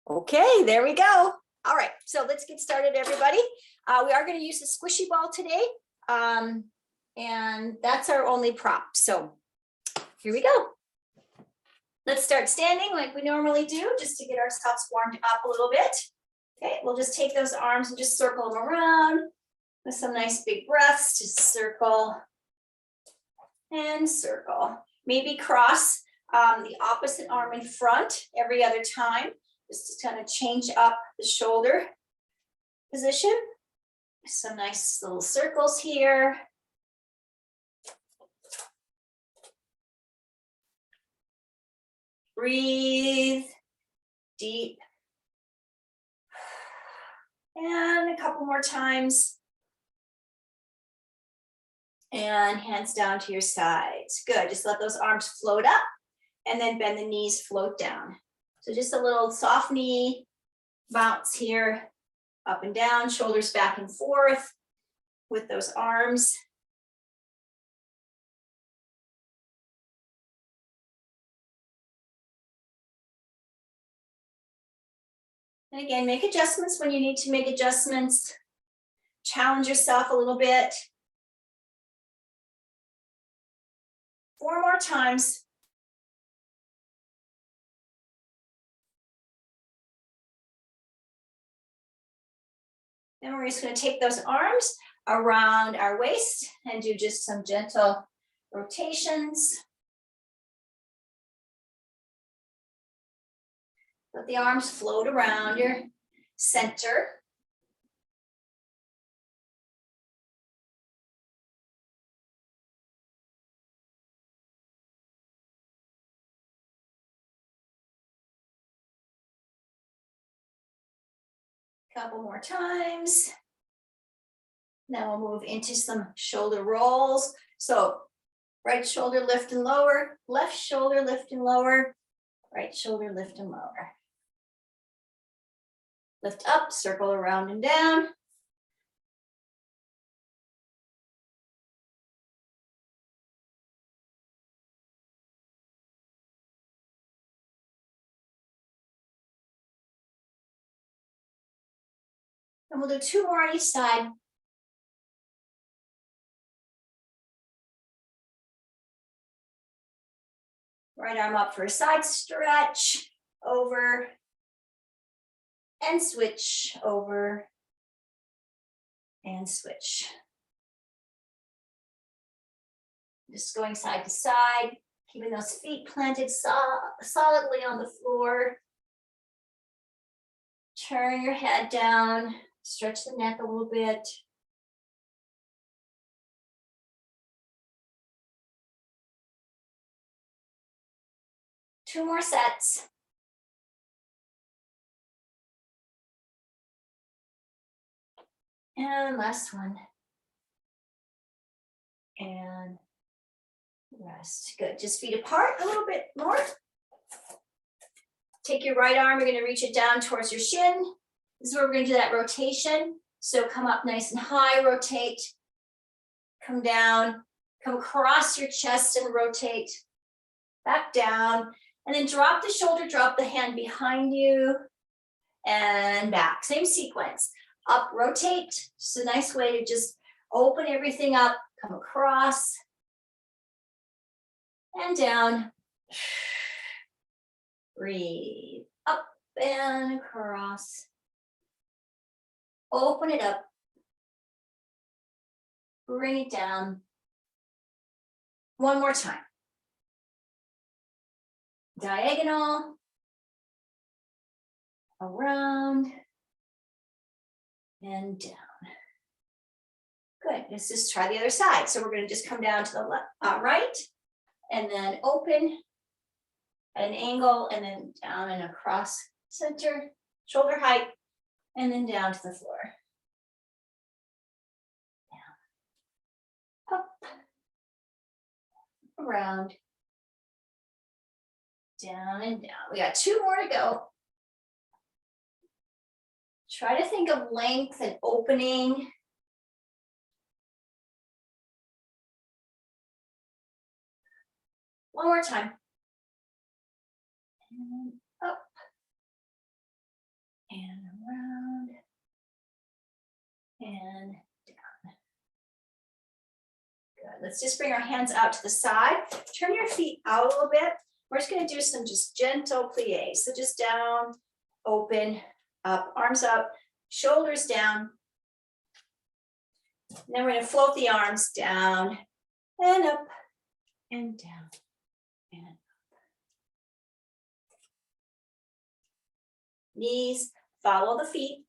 Okay, there we go. All right, so let's get started, everybody. We are going to use the squishy ball today, and that's our only prop. So here we go. Let's start standing like we normally do, just to get ourselves warmed up a little bit. Okay, we'll just take those arms and just circle them around with some nice big breaths. Just circle and circle. Maybe cross the opposite arm in front every other time, just to kind of change up the shoulder position. Some nice little circles here. Breathe deep. And a couple more times. And hands down to your sides. Good, just let those arms float up and then bend the knees, float down. So just a little soft knee bounce here, up and down, shoulders back and forth with those arms. And again, make adjustments when you need to make adjustments. Challenge yourself a little bit. 4 more times. Then we're just going to take those arms around our waist and do just some gentle rotations. Let the arms float around your center. Couple more times. Then we'll move into some shoulder rolls. So right shoulder lift and lower, left shoulder lift and lower, right shoulder lift and lower. Lift up, circle around and down. And we'll do 2 more on each side. Right arm up for a side stretch, over, and switch, over, and switch. Just going side to side, keeping those feet planted solidly on the floor. Turn your head down, stretch the neck a little bit. Two more sets. And last one. And rest. Good. Just feet apart a little bit more. Take your right arm, you're going to reach it down towards your shin. This is where we're going to do that rotation. So come up nice and high, rotate. Come down, come across your chest and rotate. Back down. And then drop the shoulder, drop the hand behind you. And back. Same sequence. Up, rotate. Just a nice way to just open everything up. Come across. And down. Breathe. Up and across. Open it up. Bring it down. One more time. Diagonal. Around. And down. Good. Let's just try the other side. So we're going to just come down to the left, right, and then open at an angle, and then down and across center, shoulder height, and then down to the floor. Down. Up. Around. Down and down. We got 2 more to go. Try to think of length and opening. One more time. And up. let's just bring our hands out to the side. Turn your feet out a little bit. We're just gonna do some just gentle pliés. So just down, open, up, arms up, shoulders down. And then we're gonna float the arms down and up and down and up. Knees follow the feet.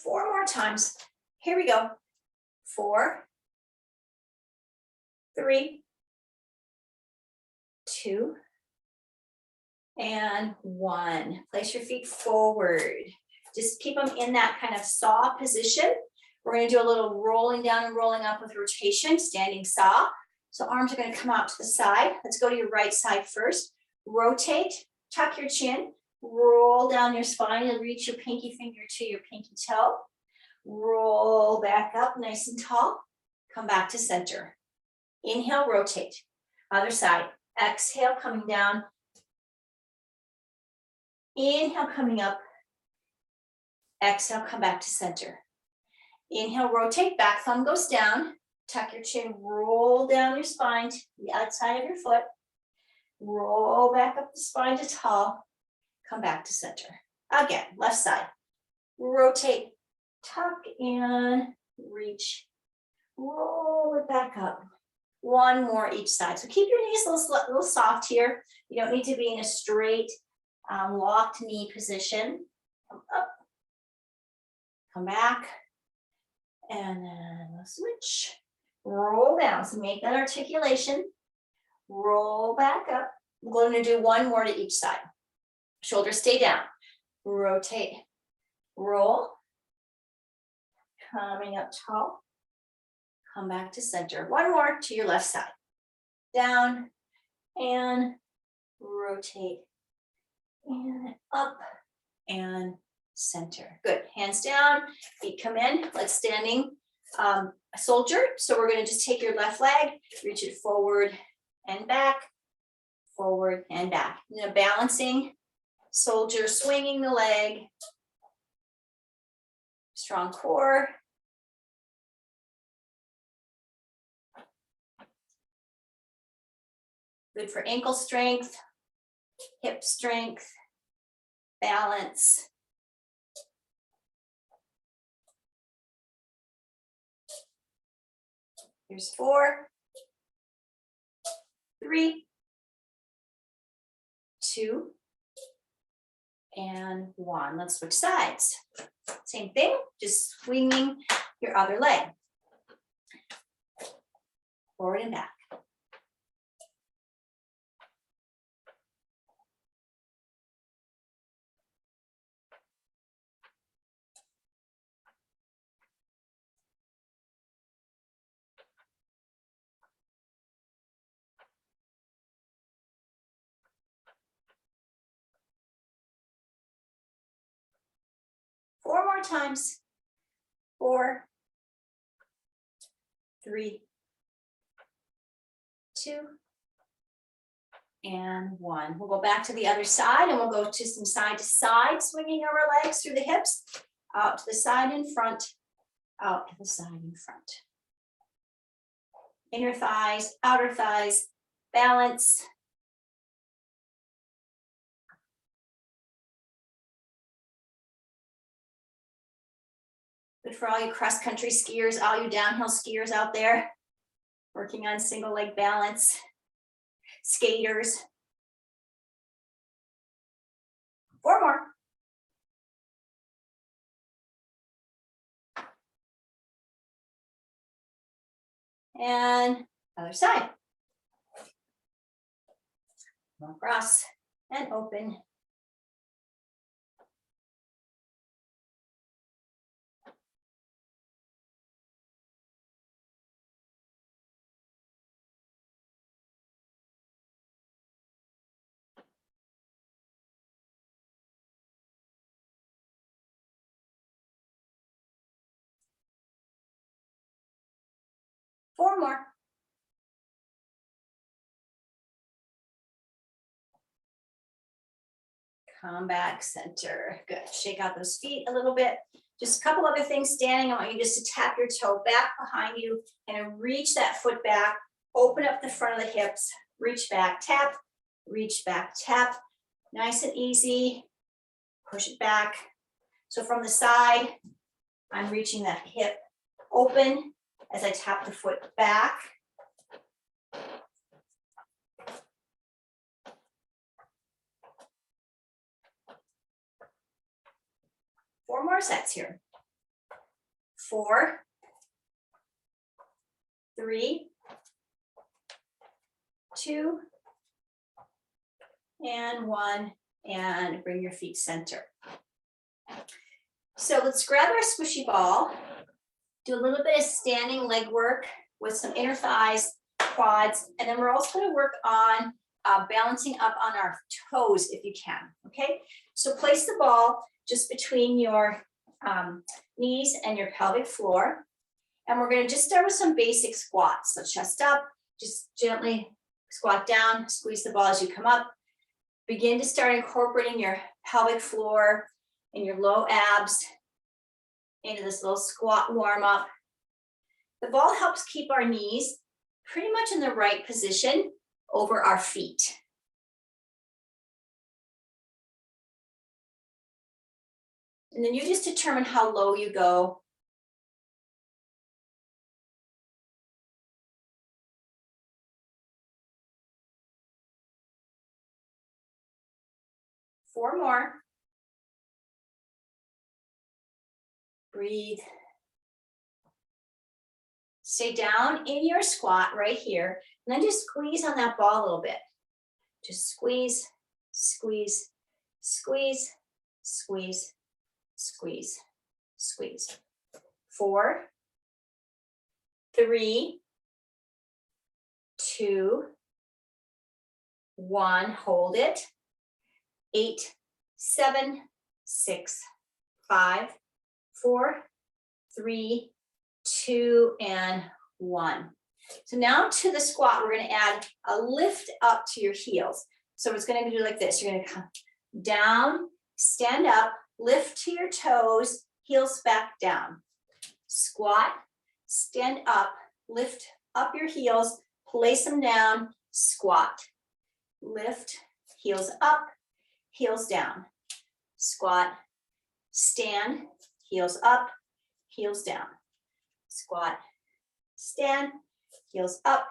Four more times. Here we go. 4, 3, 2, and 1. Place your feet forward. Just keep them in that kind of saw position. We're going to do a little rolling down and rolling up with rotation, standing saw. So arms are going to come out to the side. Let's go to your right side first. Rotate, tuck your chin, roll down your spine and reach your pinky finger to your pinky toe. Roll back up nice and tall. Come back to center. Inhale, rotate. Other side. Exhale, coming down. Inhale, coming up. Exhale, come back to center. Inhale, rotate, back thumb goes down. Tuck your chin, roll down your spine to the outside of your foot. Roll back up the spine to tall. Come back to center. Again, left side. Rotate, tuck and reach. Roll it back up. One more each side. So keep your knees a little soft here. You don't need to be in a straight locked knee position. Come up, come back, and then we'll switch. Roll down, so make that articulation. Roll back up. We're going to do one more to each side. Shoulders stay down. Rotate, roll. Coming up tall. Come back to center. One more to your left side. Down and rotate. And up and center. Good. Hands down, feet come in. Let's standing soldier. So we're going to just take your left leg, reach it forward and back, forward and back. You know, balancing soldier, swinging the leg. Strong core. Good for ankle strength, hip strength, balance. Here's 4, 3, 2, and 1. Let's switch sides. Same thing, just swinging your other leg. Forward and back. Four more times. 4, 3, 2, and 1. We'll go back to the other side and we'll go to some side to side, swinging our legs through the hips, out to the side in front, out to the side in front. Inner thighs, outer thighs, balance. Good for all you cross-country skiers, all you downhill skiers out there, working on single leg balance, skaters. 4 more. And other side. Across and open. Four more. Come back, center. Good. Shake out those feet a little bit. Just a couple other things standing. I want you just to tap your toe back behind you and reach that foot back. Open up the front of the hips. Reach back, tap. Reach back, tap. Nice and easy. Push it back. So from the side, I'm reaching that hip open as I tap the foot back. Four more sets here. 4, 3, 2, and 1, and bring your feet center. So let's grab our squishy ball, do a little bit of standing leg work with some inner thighs, quads, and then we're also going to work on balancing up on our toes if you can, okay? So place the ball just between your knees and your pelvic floor. And we're going to just start with some basic squats. So chest up, just gently squat down, squeeze the ball as you come up. Begin to start incorporating your pelvic floor and your low abs into this little squat warm up. The ball helps keep our knees pretty much in the right position over our feet. And then you just determine how low you go. Four more. Breathe. Stay down in your squat right here. And then just squeeze on that ball a little bit. Just squeeze, squeeze, squeeze, squeeze, squeeze, squeeze. 4, 3, 2, 1. Hold it. 8, 7, 6, 5, 4, 3, 2, and 1. So now to the squat, we're going to add a lift up to your heels. So it's going to do like this. You're going to come down, stand up, lift to your toes, heels back down. Squat, stand up, lift up your heels, place them down, squat. Lift, heels up, heels down. Squat, stand, heels up, heels down. Squat, stand, heels up,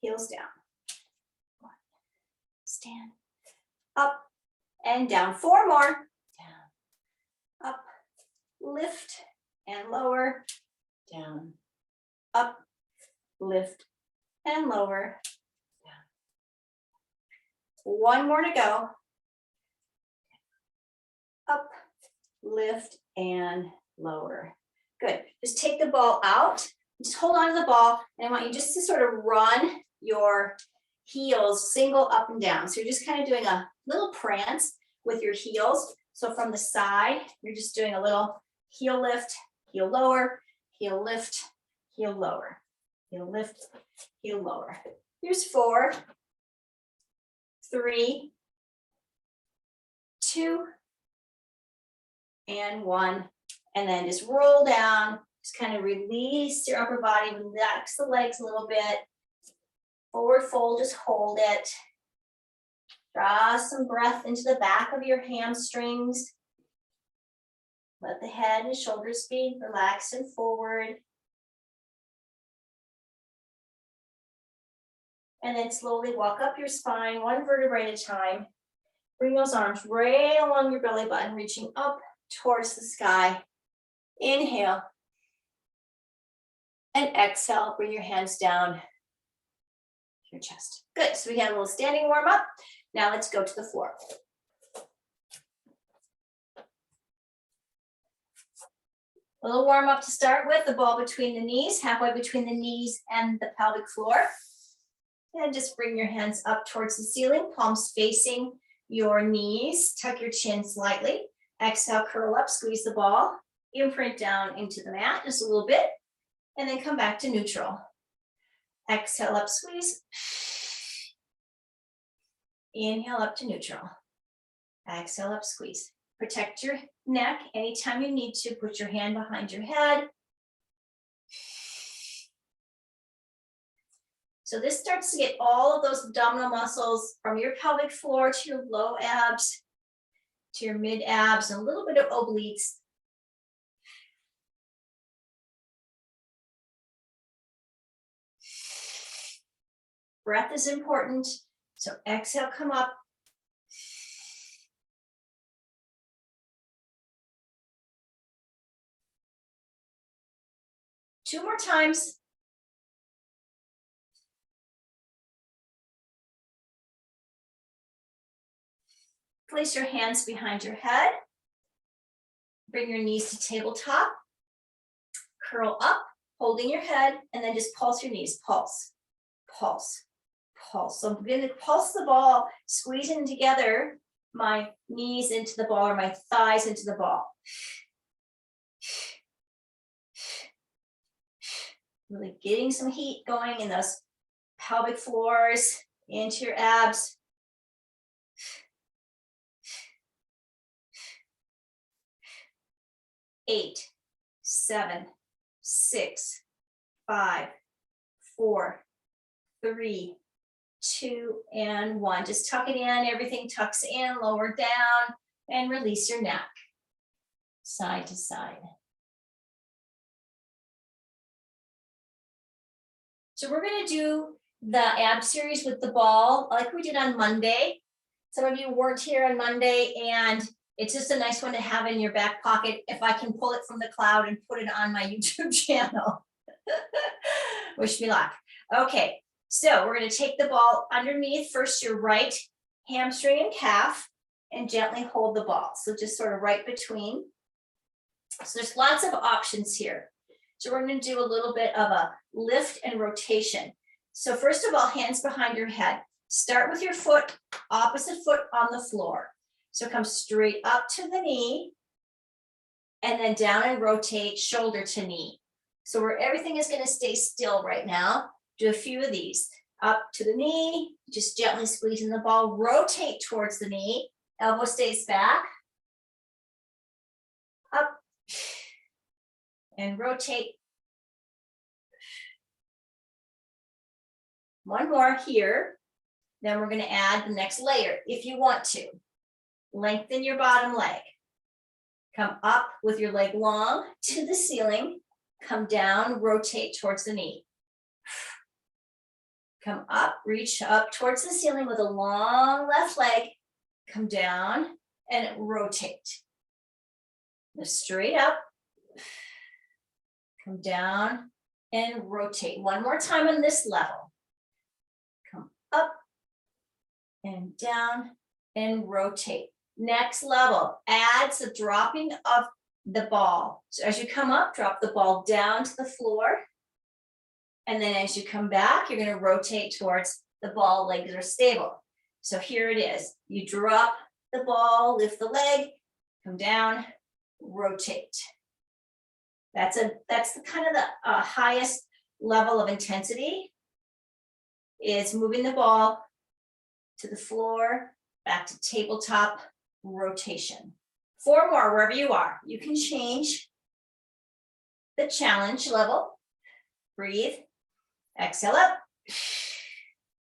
heels down. Stand, up, and down. 4 more. Down, up, lift, and lower. Down, up, lift, and lower. Down. 1 more to go. Up, lift, and lower. Good. Just take the ball out. Just hold on to the ball, and I want you just to sort of run your heels single up and down. So you're just kind of doing a little prance with your heels. So from the side, you're just doing a little heel lift, heel lower, heel lift, heel lower, heel lift, heel lower. Here's 4, 3, 2, and 1. And then just roll down, just kind of release your upper body, relax the legs a little bit. Forward fold, just hold it. Draw some breath into the back of your hamstrings. Let the head and shoulders be relaxed and forward. And then slowly walk up your spine, 1 vertebrae at a time. Bring those arms right along your belly button, reaching up towards the sky. Inhale. And exhale, bring your hands down your chest. Good, so we got a little standing warm up. Now let's go to the floor. A little warm up to start with, the ball between the knees, halfway between the knees and the pelvic floor. And just bring your hands up towards the ceiling, palms facing your knees. Tuck your chin slightly. Exhale, curl up, squeeze the ball. Imprint down into the mat just a little bit. And then come back to neutral. Exhale up, squeeze. Inhale up to neutral. Exhale up, squeeze. Protect your neck. Anytime you need to, put your hand behind your head. So this starts to get all of those abdominal muscles from your pelvic floor to your low abs, to your mid abs, and a little bit of obliques. Breath is important. So exhale, come up. Two more times. Place your hands behind your head. Bring your knees to tabletop. Curl up, holding your head, and then just pulse your knees. Pulse, pulse, pulse. So I'm going to pulse the ball, squeezing together my knees into the ball or my thighs into the ball. Really getting some heat going in those pelvic floors, into your abs. Eight, 7, 6, 5, 4, 3, 2, and 1. Just tuck it in, everything tucks in, lower down, and release your neck, side to side. So we're gonna do the ab series with the ball like we did on Monday. Some of you weren't here on Monday, and it's just a nice one to have in your back pocket if I can pull it from the cloud and put it on my YouTube channel. Wish me luck. Okay, so we're going to take the ball underneath first your right hamstring and calf and gently hold the ball. So just sort of right between. So there's lots of options here. So we're going to do a little bit of a lift and rotation. So first of all, hands behind your head. Start with your foot, opposite foot on the floor. So come straight up to the knee and then down and rotate shoulder to knee. So where everything is going to stay still right now, do a few of these. Up to the knee, just gently squeezing the ball, rotate towards the knee, elbow stays back, up, and rotate. One more here. Then we're going to add the next layer if you want to. Lengthen your bottom leg. Come up with your leg long to the ceiling. Come down, rotate towards the knee. Come up, reach up towards the ceiling with a long left leg. Come down and rotate. Lift straight up. Come down and rotate. One more time on this level. Come up and down and rotate. Next level, add some dropping of the ball. So as you come up, drop the ball down to the floor. And then as you come back, you're going to rotate towards the ball, legs are stable. So here it is. You drop the ball, lift the leg, come down, rotate. That's the kind of the highest level of intensity is moving the ball to the floor, back to tabletop rotation. 4 more wherever you are. You can change the challenge level. Breathe. Exhale up.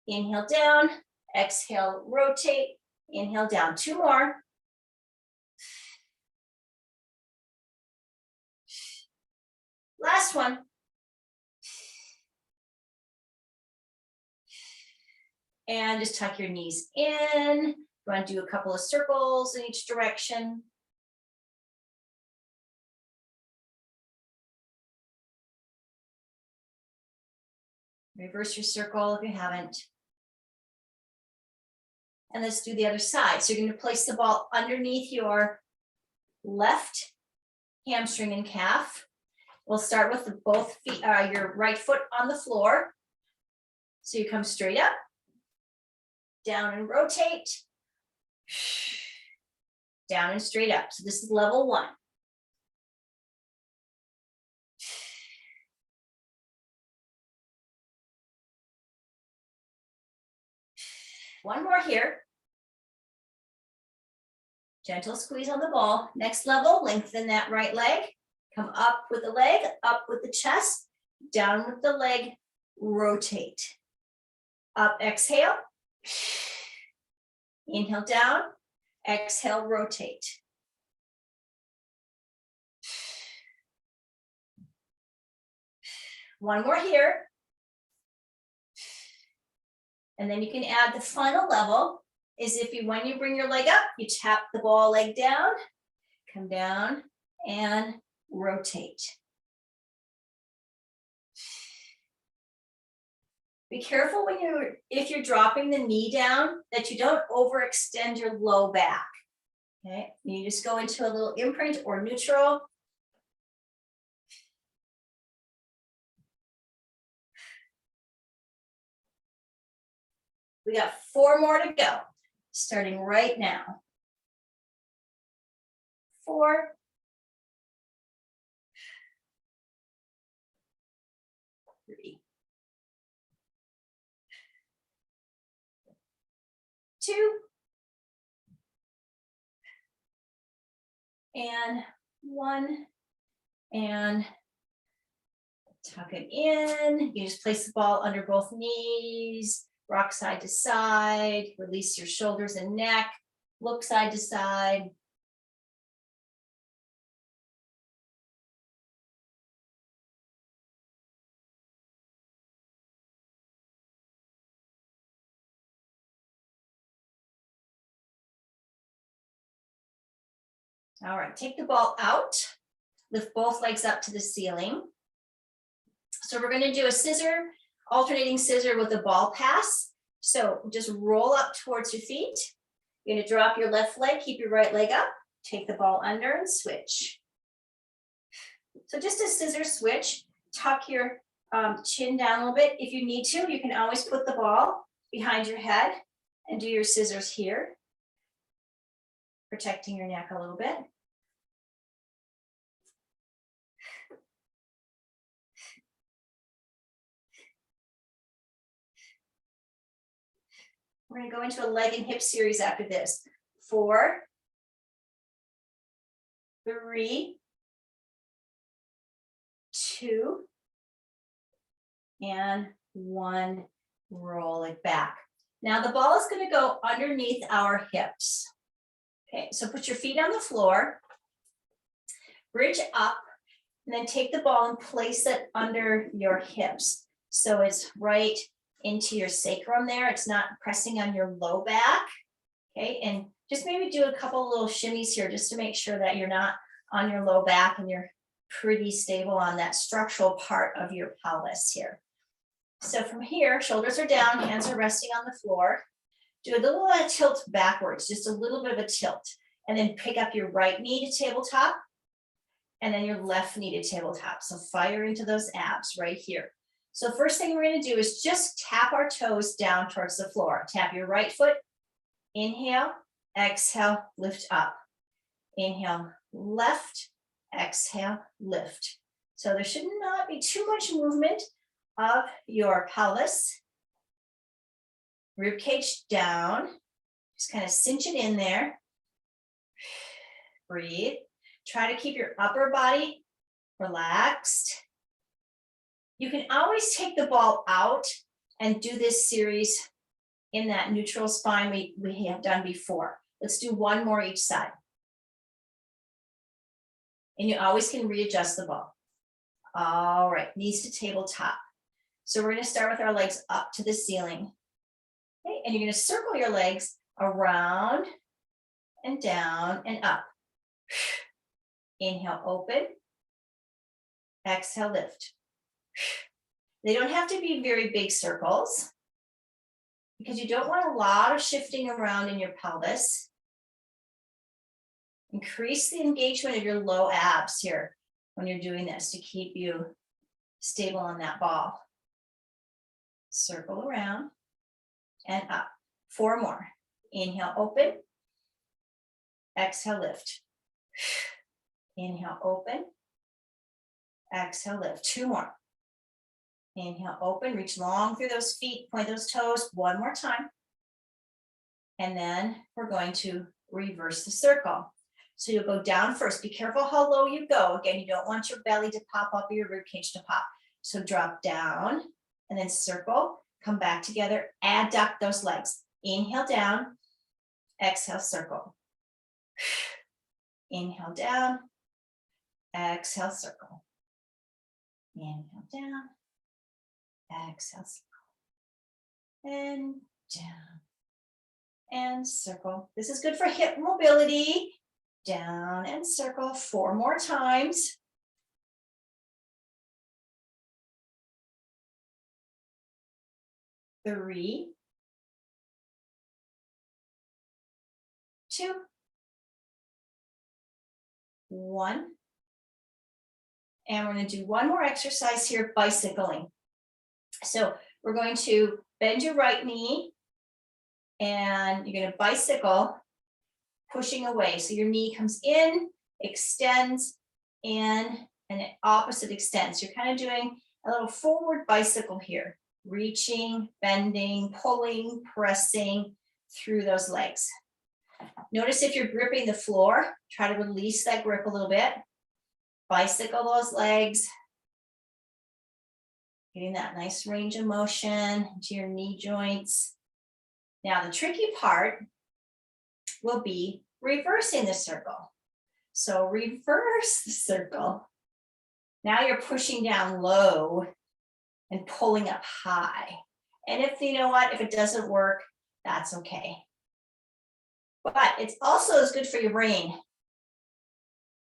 Inhale down. Exhale, rotate. Inhale down. 2 more. Last one. And just tuck your knees in. You want to do a couple of circles in each direction. Reverse your circle if you haven't. And let's do the other side. So you're going to place the ball underneath your left hamstring and calf. We'll start with both feet, your right foot on the floor. So you come straight up, down and rotate, down and straight up. So this is level 1. One more here. Gentle squeeze on the ball. Next level, lengthen that right leg. Come up with the leg, up with the chest, down with the leg, rotate. Up, exhale. Inhale down, exhale, rotate. One more here. And then you can add the final level is if you, when you bring your leg up, you tap the ball leg down, come down and rotate. Be careful when if you're dropping the knee down that you don't overextend your low back. Okay, you just go into a little imprint or neutral. We got 4 more to go, starting right now. 4. 3. 2. And 1. And tuck it in. You just place the ball under both knees, rock side to side, release your shoulders and neck, look side to side. All right, take the ball out, lift both legs up to the ceiling. So we're going to do a scissor, alternating scissor with a ball pass. So just roll up towards your feet. You're going to drop your left leg, keep your right leg up, take the ball under and switch. So just a scissor switch, tuck your chin down a little bit. If you need to, you can always put the ball behind your head and do your scissors here, protecting your neck a little bit. We're going to go into a leg and hip series after this. 4, 3, 2, and 1. Roll it back. Now the ball is going to go underneath our hips. Okay, so put your feet on the floor, bridge up, and then take the ball and place it under your hips. So it's right into your sacrum there. It's not pressing on your low back. Okay, and just maybe do a couple little shimmies here just to make sure that you're not on your low back and you're pretty stable on that structural part of your pelvis here. So from here, shoulders are down, hands are resting on the floor. Do a little tilt backwards, just a little bit of a tilt, and then pick up your right knee to tabletop and then your left knee to tabletop. So fire into those abs right here. So first thing we're going to do is just tap our toes down towards the floor. Tap your right foot, inhale, exhale, lift up. Inhale, left, exhale, lift. So there should not be too much movement of your pelvis. Rib cage down, just kind of cinch it in there. Breathe. Try to keep your upper body relaxed. You can always take the ball out and do this series in that neutral spine we have done before. Let's do 1 more each side. And you always can readjust the ball. All right, knees to tabletop. So we're going to start with our legs up to the ceiling. Okay, and you're going to circle your legs around and down and up. Inhale, open. Exhale, lift. They don't have to be very big circles because you don't want a lot of shifting around in your pelvis. Increase the engagement of your low abs here when you're doing this to keep you stable on that ball. Circle around and up. 4 more. Inhale, open. Exhale, lift. Inhale, open. Exhale, lift. 2 more. Inhale, open, reach long through those feet, point those toes 1 more time. And then we're going to reverse the circle. So you'll go down first. Be careful how low you go. Again, you don't want your belly to pop up or your rib cage to pop. So drop down and then circle, come back together, adduct those legs. Inhale down, exhale, circle. Inhale down, exhale, circle. Inhale down, exhale, circle. And down and circle. This is good for hip mobility. Down and circle 4 more times. Three, 2, 1. And we're going to do one more exercise here, bicycling. So we're going to bend your right knee and you're going to bicycle, pushing away. So your knee comes in, extends, in, and it opposite extends. You're kind of doing a little forward bicycle here, reaching, bending, pulling, pressing through those legs. Notice if you're gripping the floor, try to release that grip a little bit. Bicycle those legs, getting that nice range of motion into your knee joints. Now the tricky part will be reversing the circle. So reverse the circle. Now you're pushing down low and pulling up high. And if you know what, if it doesn't work, that's okay. But it's also as good for your brain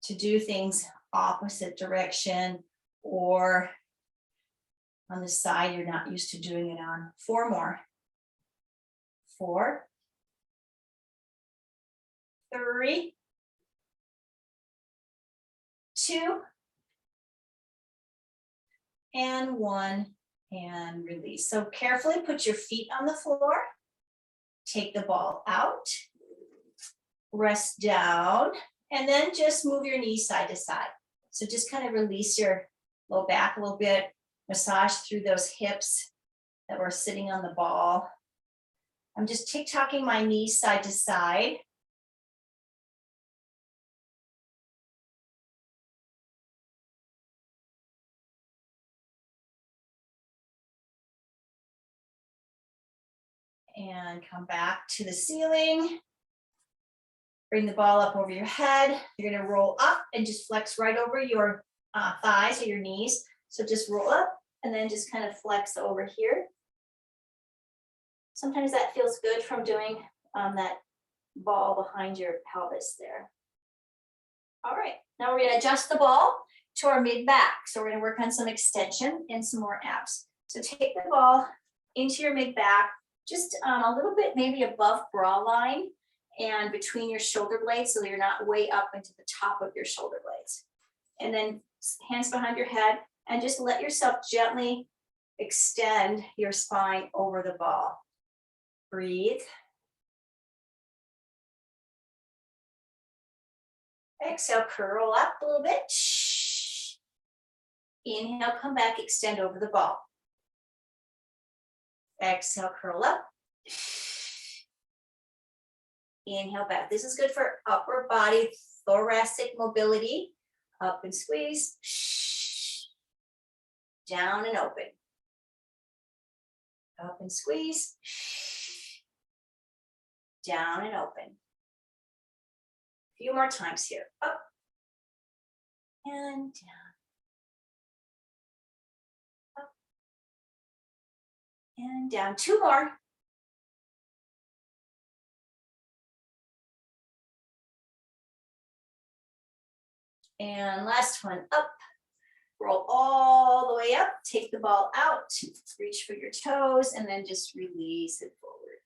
to do things opposite direction or on the side you're not used to doing it on. 4 more. 4, 3, 2, and 1, and release. So carefully put your feet on the floor. Take the ball out. Rest down. And then just move your knees side to side. So just kind of release your low back a little bit. Massage through those hips that were sitting on the ball. I'm just tick-tocking my knees side to side. And come back to the ceiling. Bring the ball up over your head. You're going to roll up and just flex right over your thighs or your knees. So just roll up and then just kind of flex over here. Sometimes that feels good from doing that ball behind your pelvis there. All right, now we're going to adjust the ball to our mid-back. So we're going to work on some extension and some more abs. So take the ball into your mid-back, just a little bit maybe above bra line and between your shoulder blades so you're not way up into the top of your shoulder blades. And then hands behind your head and just let yourself gently extend your spine over the ball. Breathe. Exhale, curl up a little bit. Inhale, come back, extend over the ball. Exhale, curl up. Inhale back. This is good for upper body, thoracic mobility. Up and squeeze. Down and open. Up and squeeze. Down and open. A few more times here. Up and down. Up and down. 2 more. And last one, up. Roll all the way up, take the ball out, reach for your toes, and then just release it forward.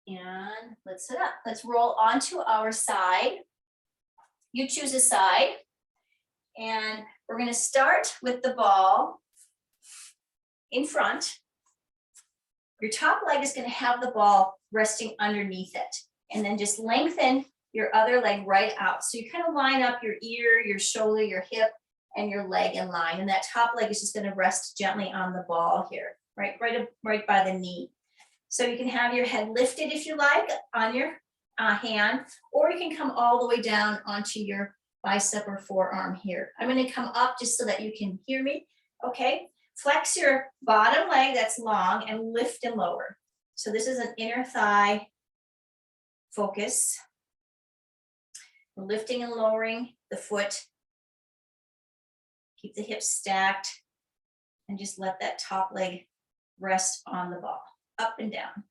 And let's sit up. Let's roll onto our side. You choose a side. And we're going to start with the ball in front. Your top leg is going to have the ball resting underneath it. And then just lengthen your other leg right out. So you kind of line up your ear, your shoulder, your hip, and your leg in line. And that top leg is just going to rest gently on the ball here, right by the knee. So you can have your head lifted if you like on your hand, or you can come all the way down onto your bicep or forearm here. I'm going to come up just so that you can hear me. Okay, flex your bottom leg that's long and lift and lower. So this is an inner thigh focus. We're lifting and lowering the foot. Keep the hips stacked and just let that top leg rest on the ball, up and down.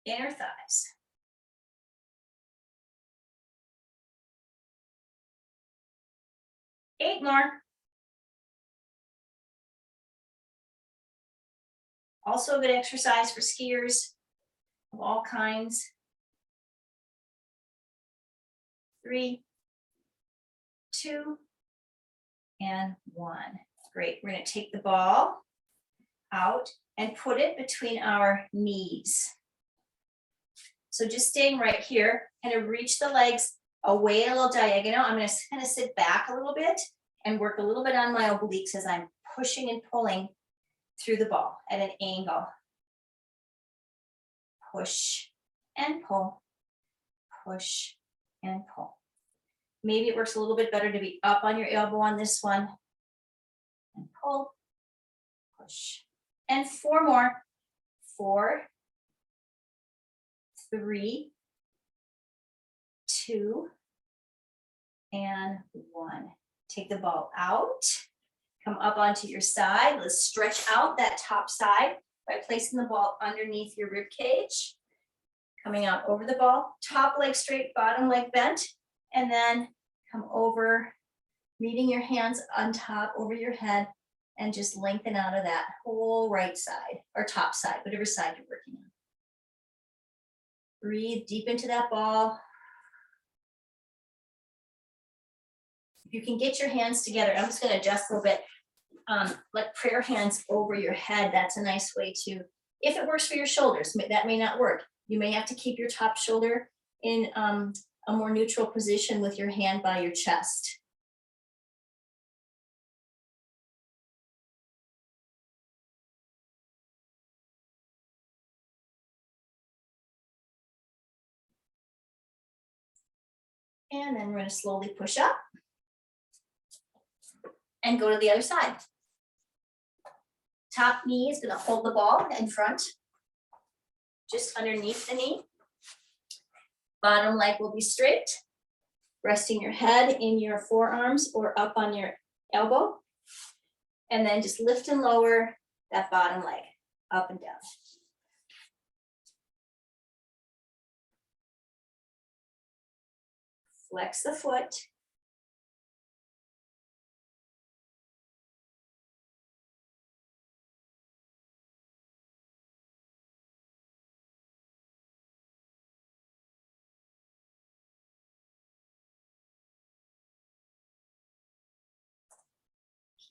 Inner thighs. Eight more. Also a good exercise for skiers of all kinds. 3, 2, and 1. Great. We're going to take the ball out and put it between our knees. So just staying right here, kind of reach the legs away a little diagonal. I'm going to kind of sit back a little bit and work a little bit on my obliques as I'm pushing and pulling through the ball at an angle. Push and pull, push and pull. Maybe it works a little bit better to be up on your elbow on this one. And pull, push. And 4 more. 4, 3, 2, and 1. Take the ball out. Come up onto your side. Let's stretch out that top side by placing the ball underneath your rib cage. Coming out over the ball. Top leg straight, bottom leg bent. And then come over, meeting your hands on top over your head, and just lengthen out of that whole right side or top side, whatever side you're working on. Breathe deep into that ball. If you can get your hands together, I'm just going to adjust a little bit, like prayer hands over your head. That's a nice way to, if it works for your shoulders, that may not work. You may have to keep your top shoulder in a more neutral position with your hand by your chest. And then we're going to slowly push up and go to the other side. Top knee is going to hold the ball in front, just underneath the knee. Bottom leg will be straight, resting your head in your forearms or up on your elbow. And then just lift and lower that bottom leg, up and down. Flex the foot.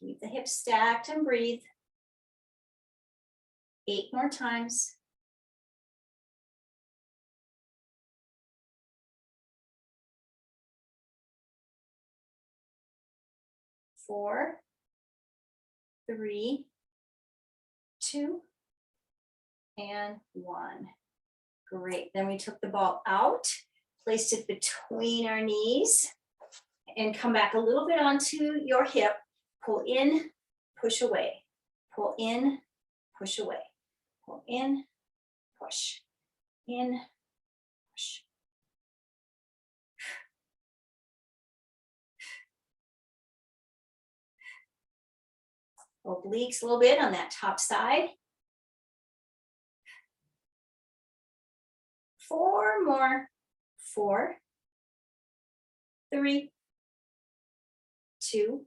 Keep the hips stacked and breathe. 8 more times. 4, 3, 2, and 1. Great. Then we took the ball out, placed it between our knees, and come back a little bit onto your hip. Pull in, push away. Pull in, push away. Pull in, push. In, push. Obliques a little bit on that top side. 4 more. 4, 3, 2,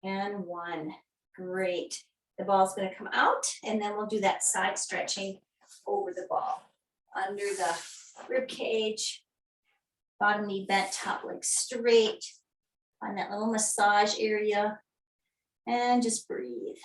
and 1. Great. The ball's going to come out, and then we'll do that side stretching over the ball. Under the rib cage, bottom knee bent, top leg straight. Find that little massage area, and just breathe.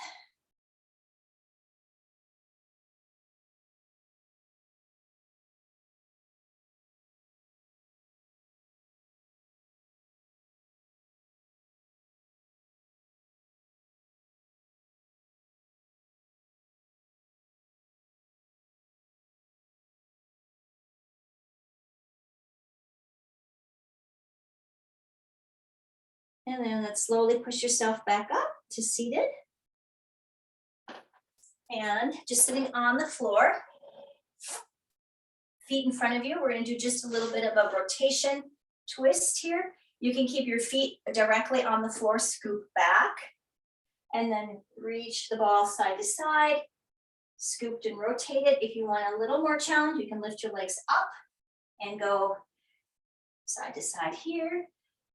And then let's slowly push yourself back up to seated. And just sitting on the floor, feet in front of you. We're going to do just a little bit of a rotation twist here. You can keep your feet directly on the floor, scoop back, and then reach the ball side to side, scooped and rotated. If you want a little more challenge, you can lift your legs up and go side to side here.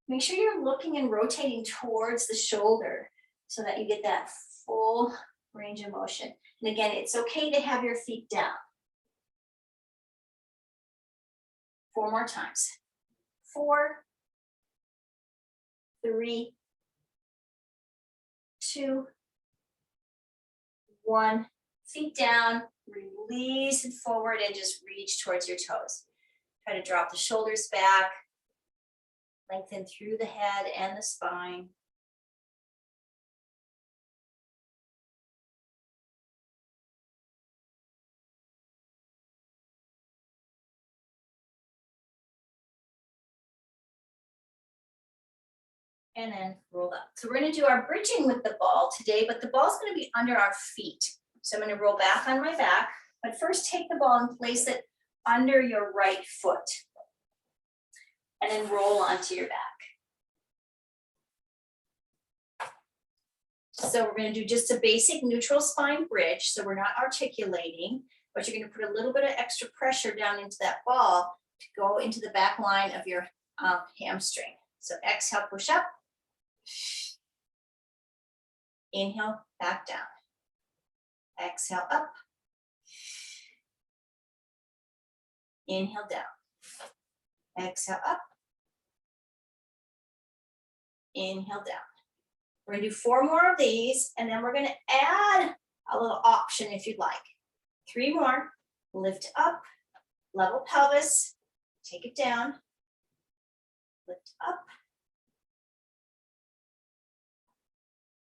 Make sure you're looking and rotating towards the shoulder so that you get that full range of motion. And again, it's okay to have your feet down. 4 more times. 4, 3, 2, 1. Feet down, release it forward and just reach towards your toes. Try to drop the shoulders back, lengthen through the head and the spine. And then roll up. So we're going to do our bridging with the ball today, but the ball's going to be under our feet. So I'm going to roll back on my back, but first take the ball and place it under your right foot. And then roll onto your back. So we're going to do just a basic neutral spine bridge. So we're not articulating, but you're going to put a little bit of extra pressure down into that ball to go into the back line of your hamstring. So exhale, push up. Inhale, back down. Exhale, up. Inhale, down. Exhale, up. Inhale, down. We're going to do 4 more of these, and then we're going to add a little option if you'd like. 3 more. Lift up, level pelvis, take it down, lift up,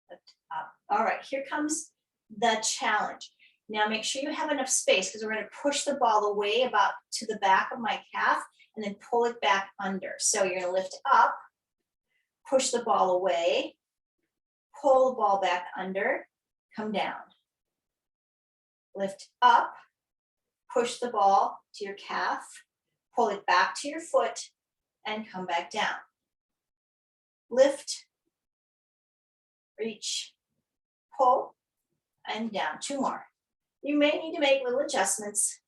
lift up. All right, here comes the challenge. Now make sure you have enough space because we're going to push the ball away about to the back of my calf and then pull it back under. So you're going to lift up, push the ball away, pull the ball back under, come down. Lift up, push the ball to your calf, pull it back to your foot, and come back down. Lift, reach, pull, and down. 2 more. You may need to make little adjustments.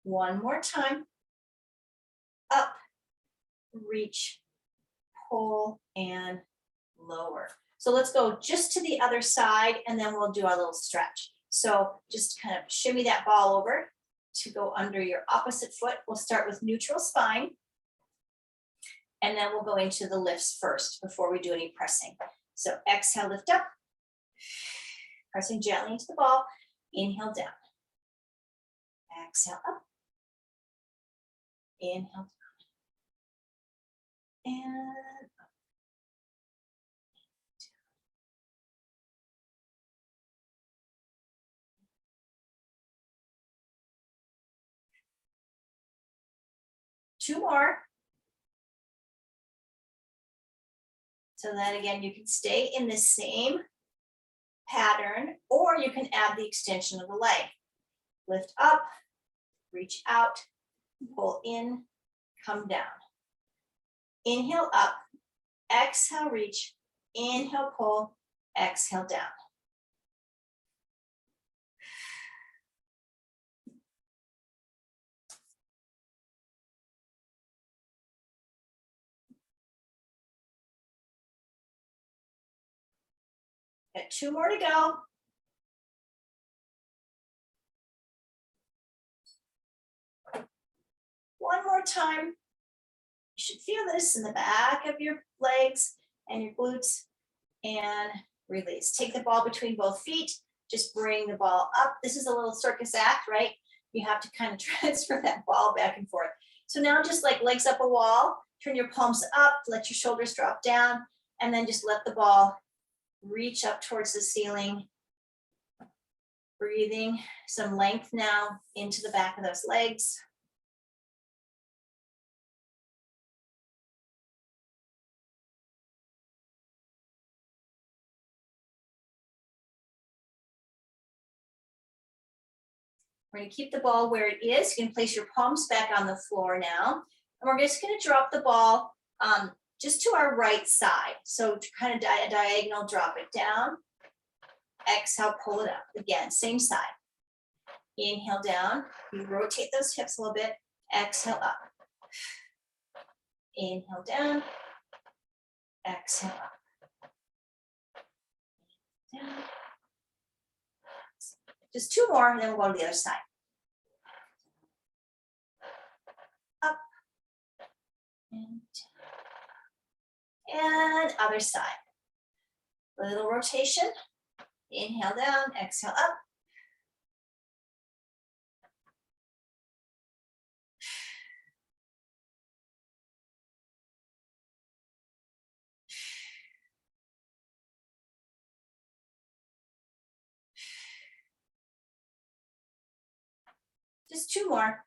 1 more time. Up, reach, pull, and lower. So let's go just to the other side and then we'll do our little stretch. So just kind of shimmy that ball over to go under your opposite foot. We'll start with neutral spine and then we'll go into the lifts first before we do any pressing. So exhale, lift up, pressing gently into the ball, inhale down. Exhale up, inhale down, and up. 2 more. So then again, you can stay in the same pattern, or you can add the extension of the leg. Lift up, reach out, pull in, come down. Inhale up, exhale, reach, inhale, pull, exhale, down. Got 2 more to go. One more time. You should feel this in the back of your legs and your glutes, and release. Take the ball between both feet. Just bring the ball up. This is a little circus act, right? You have to kind of transfer that ball back and forth. So now just like legs up a wall, turn your palms up, let your shoulders drop down, and then just let the ball reach up towards the ceiling. Breathing some length now into the back of those legs. We're going to keep the ball where it is. You can place your palms back on the floor now. And we're just going to drop the ball just to our right side. So to kind of diagonal, drop it down. Exhale, pull it up. Again, same side. Inhale down. You rotate those hips a little bit. Exhale up. Inhale down. Exhale up. Down. Just two more, and then we'll go to the other side. Up and down. And other side. Little rotation. Inhale down, exhale up. Just two more.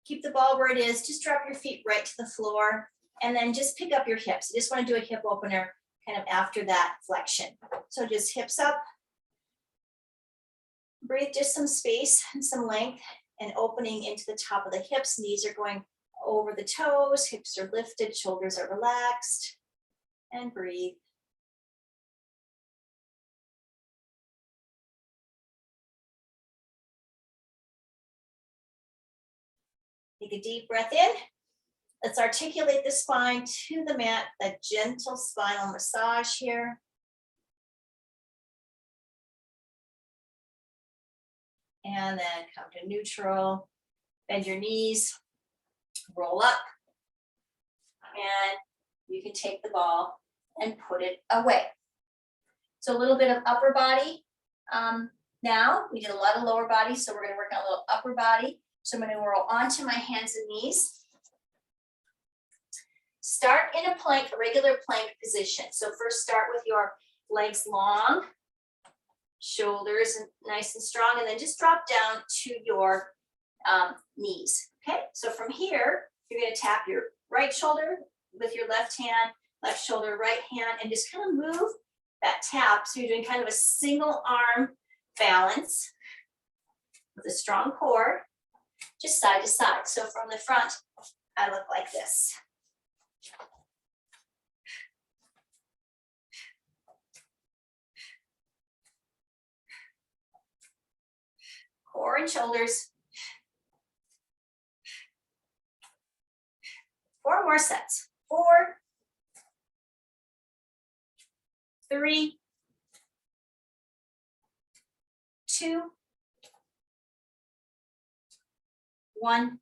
Keep the ball where it is. Just drop your feet right to the floor and then just pick up your hips. You just want to do a hip opener kind of after that flexion. So just hips up. Breathe just some space and some length and opening into the top of the hips. Knees are going over the toes. Hips are lifted. Shoulders are relaxed. And breathe. Take a deep breath in. Let's articulate the spine to the mat, that gentle spinal massage here. And then come to neutral. Bend your knees, roll up, and you can take the ball and put it away. So a little bit of upper body. Now, we did a lot of lower body, so we're going to work on a little upper body. So I'm going to roll onto my hands and knees. Start in a plank, a regular plank position. So first start with your legs long, shoulders nice and strong, and then just drop down to your knees. Okay, so from here, you're going to tap your right shoulder with your left hand, left shoulder, right hand, and just kind of move that tap. So you're doing kind of a single arm balance with a strong core, just side to side. So from the front, I look like this. Core and shoulders. 4 more sets. 4, 3, 2, 1.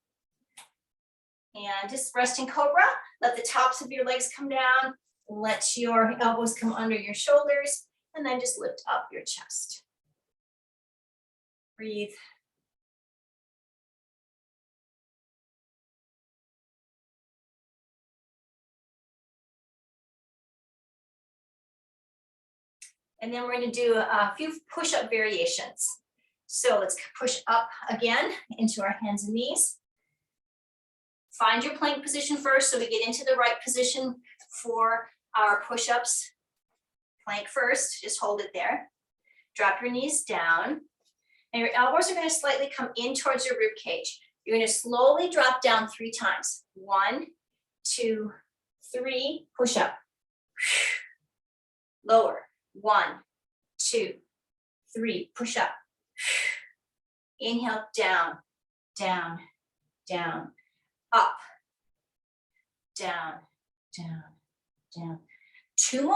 And just resting cobra. Let the tops of your legs come down. Let your elbows come under your shoulders. And then just lift up your chest. Breathe. And then we're going to do a few push-up variations. So let's push up again into our hands and knees. Find your plank position first so we get into the right position for our push-ups. Plank first, just hold it there. Drop your knees down. And your elbows are going to slightly come in towards your rib cage. You're going to slowly drop down 3 times. 1, 2, 3, push up. Lower. 1, 2, 3, push up. Inhale, down, down, down, up, down, down, down. 2 more.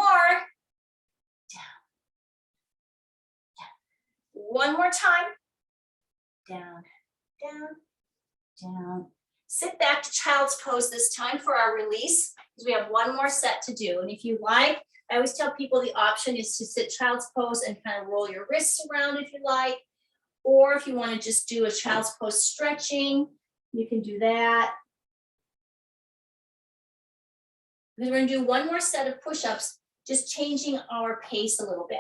Down, down. 1 more time. Down, down, down. Sit back to child's pose this time for our release, because we have 1 more set to do. And if you like, I always tell people the option is to sit child's pose and kind of roll your wrists around if you like. Or if you want to just do a child's pose stretching, you can do that. Because we're going to do 1 more set of push-ups, just changing our pace a little bit.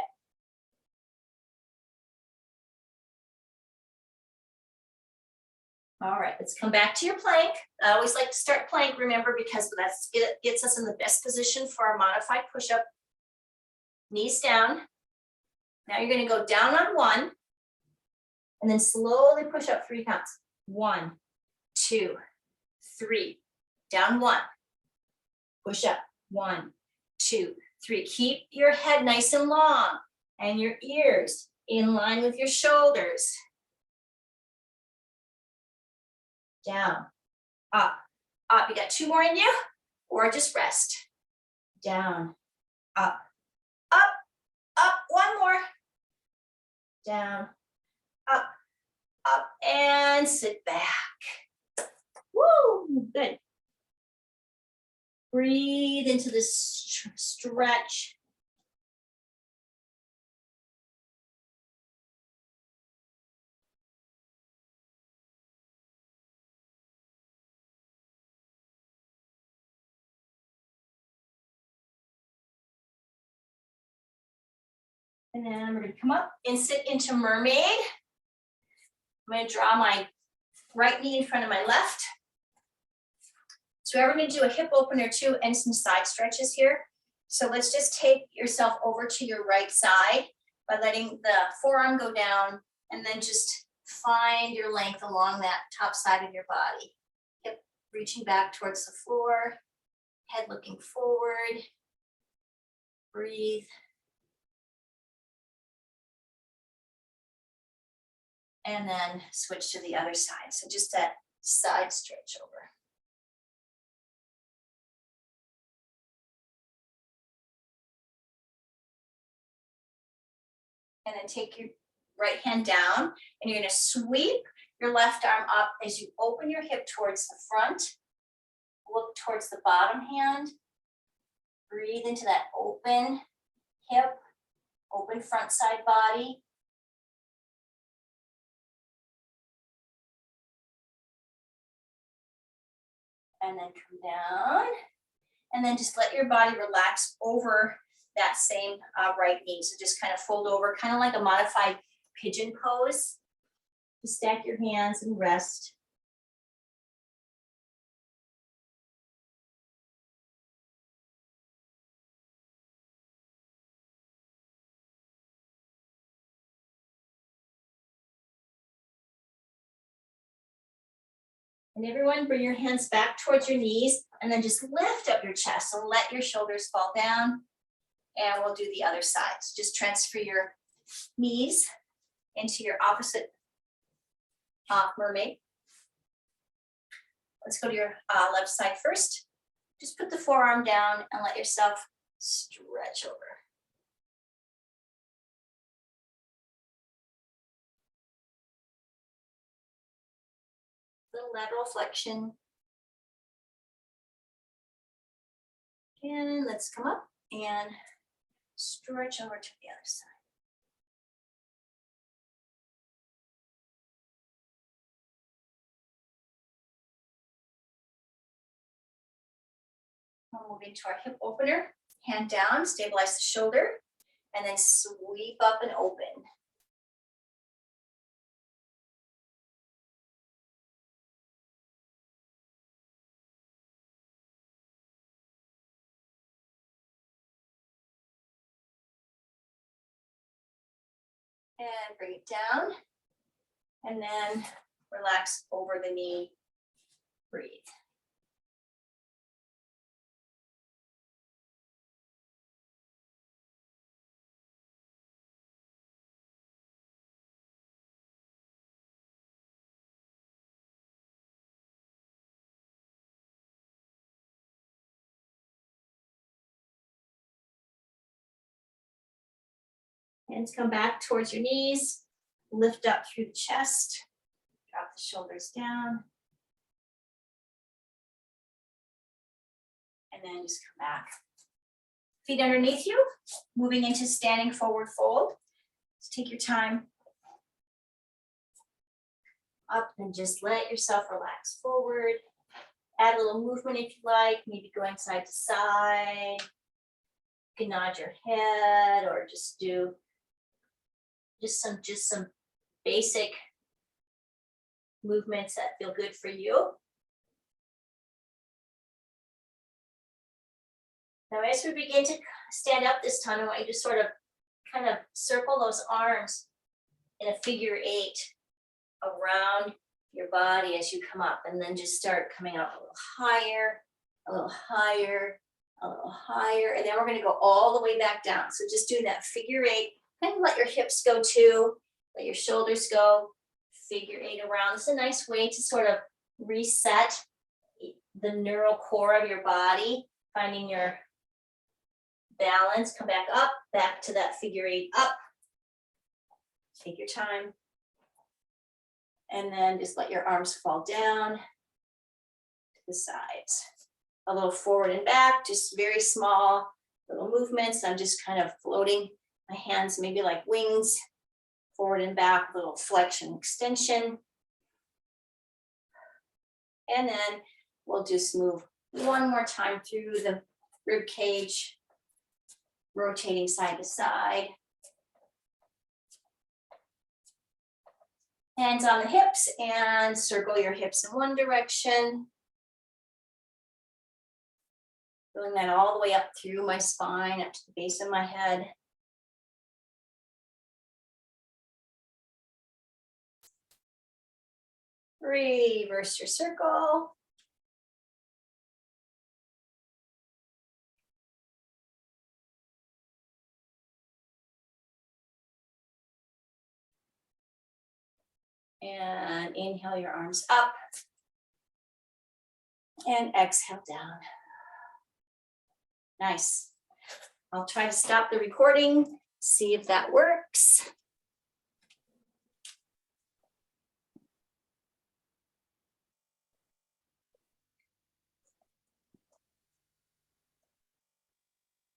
All right, let's come back to your plank. I always like to start plank, remember, because it gets us in the best position for our modified push-up. Knees down. Now you're going to go down on one, and then slowly push up 3 counts. 1, 2, 3. Down 1. Push up. 1, 2, 3. Keep your head nice and long, and your ears in line with your shoulders. Down, up, up. You got 2 more in you, or just rest. Down, up, up, up. 1 more. Down, up, up, and sit back. Woo, good. Breathe into this stretch. And then we're going to come up and sit into mermaid. I'm going to draw my right knee in front of my left. So we're going to do a hip opener too and some side stretches here. So let's just take yourself over to your right side by letting the forearm go down, and then just find your length along that top side of your body. Hip reaching back towards the floor, head looking forward. Breathe. And then switch to the other side. So just that side stretch over. And then take your right hand down, and you're going to sweep your left arm up as you open your hip towards the front. Look towards the bottom hand. Breathe into that open hip, open front side body. And then come down, and then just let your body relax over that same right knee. So just kind of fold over, kind of like a modified pigeon pose. Just stack your hands and rest. And everyone, bring your hands back towards your knees, and then just lift up your chest. So let your shoulders fall down, and we'll do the other side. So just transfer your knees into your opposite mermaid. Let's go to your left side first. Just put the forearm down and let yourself stretch over. Little lateral flexion. And let's come up and stretch over to the other side. We're moving to our hip opener. Hand down, stabilize the shoulder, and then sweep up and open. And bring it down, and then relax over the knee. Breathe. Hands come back towards your knees. Lift up through the chest. Drop the shoulders down. And then just come back. Feet underneath you, moving into standing forward fold. Just take your time. Up and just let yourself relax forward. Add a little movement if you like, maybe going side to side. You can nod your head or just do just some basic movements that feel good for you. Now, as we begin to stand up this time, I want you to sort of kind of circle those arms in a figure 8 around your body as you come up, and then just start coming up a little higher, a little higher, a little higher, and then we're going to go all the way back down. So just doing that figure 8, kind of let your hips go too, let your shoulders go, figure 8 around. It's a nice way to sort of reset the neural core of your body, finding your balance. Come back up, back to that figure 8 up. Take your time. And then just let your arms fall down to the sides. A little forward and back, just very small little movements. I'm just kind of floating my hands, maybe like wings, forward and back, little flexion, extension. And then we'll just move one more time through the rib cage, rotating side to side. Hands on the hips and circle your hips in one direction. Doing that all the way up through my spine, up to the base of my head. Reverse your circle. And inhale your arms up. And exhale down. Nice. I'll try to stop the recording, see if that works.